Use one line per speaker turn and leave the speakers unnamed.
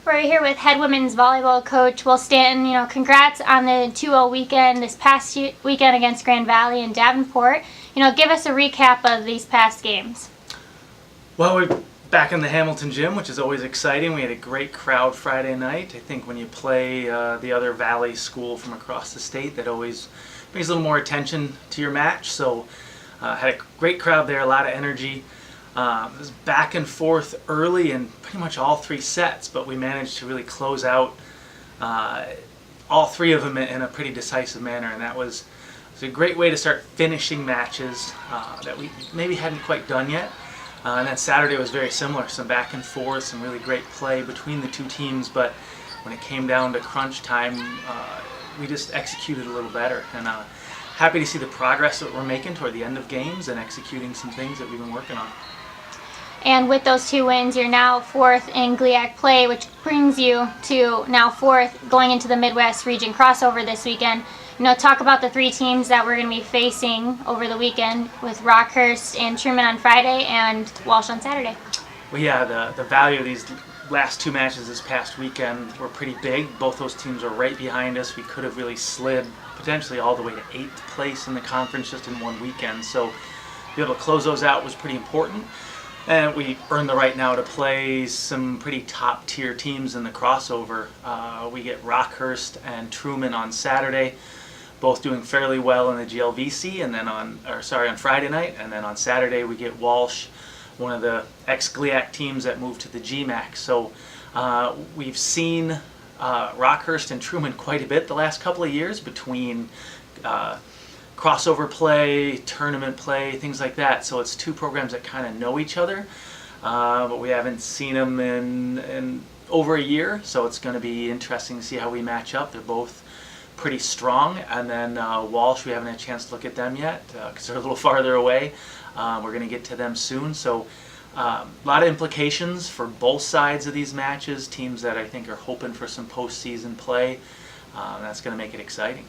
We're here with head women's volleyball coach Will Stanton. Congrats on the 2-0 weekend this past weekend against Grand Valley and Davenport. Give us a recap of these past games.
Well, we're back in the Hamilton gym, which is always exciting. We had a great crowd Friday night. I think when you play the other Valley school from across the state, that always brings a little more attention to your match. So had a great crowd there, a lot of energy. It was back and forth early in pretty much all three sets, but we managed to really close out all three of them in a pretty decisive manner, and that was a great way to start finishing matches that we maybe hadn't quite done yet. And then Saturday was very similar, some back and forth, some really great play between the two teams, but when it came down to crunch time, we just executed a little better. And happy to see the progress that we're making toward the end of games and executing some things that we've been working on.
And with those two wins, you're now fourth in GLIAC play, which brings you to now fourth going into the Midwest Region crossover this weekend. Talk about the three teams that we're going to be facing over the weekend with Rockhurst and Truman on Friday and Walsh on Saturday.
Well, yeah, the value of these last two matches this past weekend were pretty big. Both those teams are right behind us. We could have really slid potentially all the way to 8th place in the conference just in one weekend. So to be able to close those out was pretty important. And we earned the right now to play some pretty top-tier teams in the crossover. We get Rockhurst and Truman on Saturday, both doing fairly well in the GLVC, and then on Friday night, and then on Saturday we get Walsh, one of the ex-GLIAC teams that moved to the GMAC. So we've seen Rockhurst and Truman quite a bit the last couple of years between crossover play, tournament play, things like that. So it's two programs that kind of know each other, but we haven't seen them in over a year. So it's going to be interesting to see how we match up. They're both pretty strong. And then Walsh, we haven't had a chance to look at them yet because they're a little farther away. We're going to get to them soon. So a lot of implications for both sides of these matches, teams that I think are hoping for some postseason play. That's going to make it exciting.